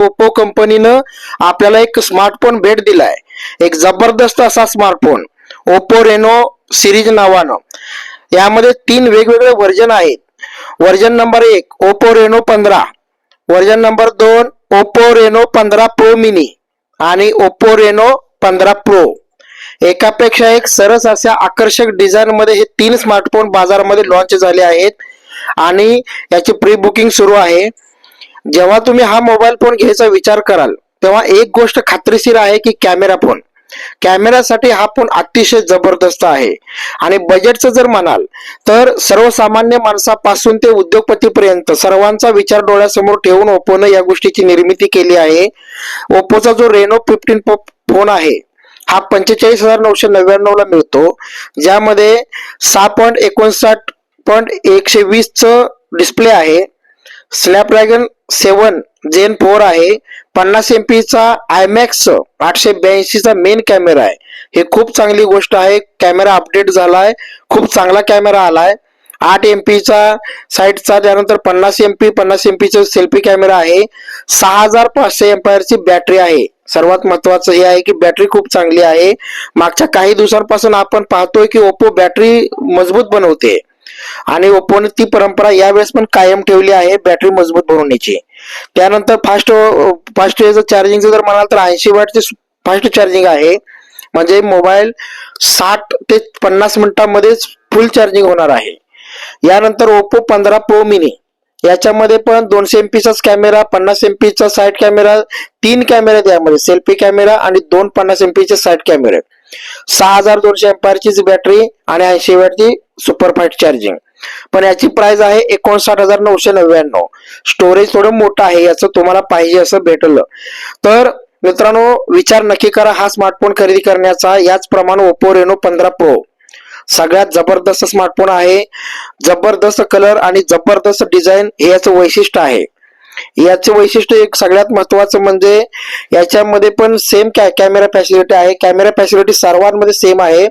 Oppo कंपनीनं आपल्याला एक स्मार्टफोन भेट दिलाय, एक जबरदस्त असा स्मार्टफोन ओप्पो रेनो सिरीज नावानं. यामध्ये 3 वेगवेगळे व्हर्जन आहेत. व्हर्जन नंबर 1 ओप्पो Reno 15, version number 2 Oppo Reno 15 pro mini आणि ओप्पो रेनो 15 प्रो. एकापेक्षा एक सरस अशा आकर्षक डिझाईन मध्ये हे 3 स्मार्टफोन बाजारामध्ये लॉन्च झाले आहेत आणि याची प्री बुकिंग सुरू आहे. जेव्हा तुम्ही हा मोबाईल फोन घ्यायचा विचार कराल तेव्हा एक गोष्ट खात्रीशीर आहे की कॅमेऱ्यासाठी हा फोन अतिशय जबरदस्त आहे. आणि बजेटचं जर म्हणाल तर सर्वसामान्य माणसापासून ते उद्योगपतीपर्यंत सर्वांचा विचार डोळ्यासमोर ठेवून ओप्पोनं या गोष्टीची निर्मिती केली आहे. ओप्पोचा जो रेनो 15 फोन आहे हा 45,999 ला मिळतो, ज्यामध्ये 6.59.120 च डिस्प्ले आहे, स्नॅपड्रॅगन 7 Gen 4 आहे, 50 MP चा IMAX 882 चा मेन कॅमेरा आहे. हे खूप चांगली गोष्ट आहे. कॅमेरा अपडेट झालाय, खूप चांगला कॅमेरा आलाय. 8 MP चा साईडचा, त्यानंतर 50 MP चा सेल्फी कॅमेरा आहे. 6500 mAh ची बॅटरी आहे. सर्वात महत्वाचं हे आहे की बॅटरी खूप चांगली आहे. मागच्या काही दिवसांपासून आपण पाहतोय की ओप्पो बॅटरी मजबूत बनवते आणि ओप्पोने ती परंपरा यावेळेस पण कायम ठेवली आहे बॅटरी मजबूत बनवण्याची. त्यानंतर फास्ट चार्जिंगचं जर म्हणाल तर 80 वॅटची फास्ट चार्जिंग आहे, म्हणजे मोबाईल 60 ते 50 मिनिटांमध्येच फुल चार्जिंग होणार आहे. यानंतर ओप्पो 15 प्रो मिनी, याच्यामध्ये पण 200 MP चाच कॅमेरा, 50 MP चा साइड कॅमेरा, 3 कॅमेरे आहेत यामध्ये, सेल्फी कॅमेरा आणि 2 50 MP चे साइड कॅमेरे, 6200 mAh ची बॅटरी आणि 80 वॅटची सुपर फास्ट चार्जिंग. पण याची प्राइस आहे 59,999. स्टोरेज थोडं मोठं आहे याचं, तुम्हाला पाहिजे असं भेटलं तर मित्रांनो विचार नक्की करा हा स्मार्टफोन खरेदी करण्याचा. याचप्रमाणे ओप्पो रेनो 15 प्रो सगळ्यात जबरदस्त स्मार्टफोन आहे. जबरदस्त कलर आणि जबरदस्त डिझाईन हे याचं वैशिष्ट्य आहे. याचे वैशिष्ट्य एक सगळ्यात महत्वाचं म्हणजे याच्यामध्ये पण सेम कॅमेरा फॅसिलिटी आहे. कॅमेरा फॅसिलिटी सर्वांमध्ये सेम आहे,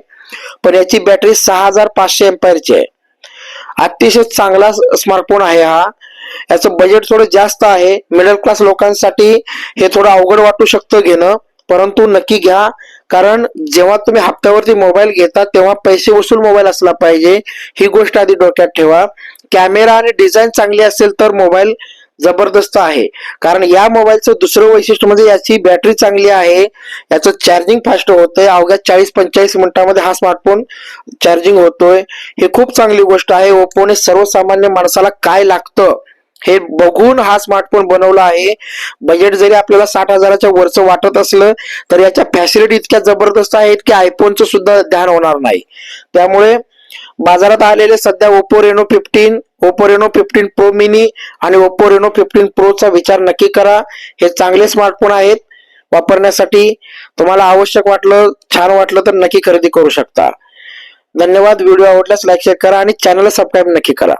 पण याची बॅटरी 6500 mAh ची आहे. अतिशय चांगला स्मार्टफोन आहे हा. याचं बजेट थोडं जास्त आहे. मिडल क्लास लोकांसाठी हे थोडं अवघड वाटू शकतं घेणं, परंतु नक्की घ्या. कारण जेव्हा तुम्ही हप्त्यावरती मोबाईल घेता तेव्हा पैसे वसूल मोबाईल असला पाहिजे, ही गोष्ट आधी डोक्यात ठेवा. कॅमेरा आणि डिझाईन चांगली असेल तर मोबाईल जबरदस्त आहे. कारण या मोबाईलचं दुसरं वैशिष्ट्य म्हणजे याची बॅटरी चांगली आहे, याचं चार्जिंग फास्ट होतंय. अवघ्या 40-45 मिनिटांमध्ये हा स्मार्टफोन चार्जिंग होतोय. हे खूप चांगली गोष्ट आहे. ओप्पोने सर्वसामान्य माणसाला काय लागतं हे बघून हा स्मार्टफोन बनवला आहे. बजेट जरी आपल्याला 60,000च्या वरचं वाटत असलं तर याच्या फॅसिलिटी इतक्या जबरदस्त आहेत की आयफोनचं सुद्धा ध्यान होणार नाही. त्यामुळे बाजारात आलेले सध्या Oppo Reno 15, Oppo Reno 15 pro mini आणि ओप्पो रेनो 15 प्रोचा विचार नक्की करा. हे चांगले स्मार्टफोन आहेत वापरण्यासाठी. तुम्हाला आवश्यक वाटलं, छान वाटलं तर नक्की खरेदी करू शकता. धन्यवाद. व्हिडिओ आवडल्यास लाईक शेअर करा आणि चॅनलला सबस्क्राईब नक्की करा.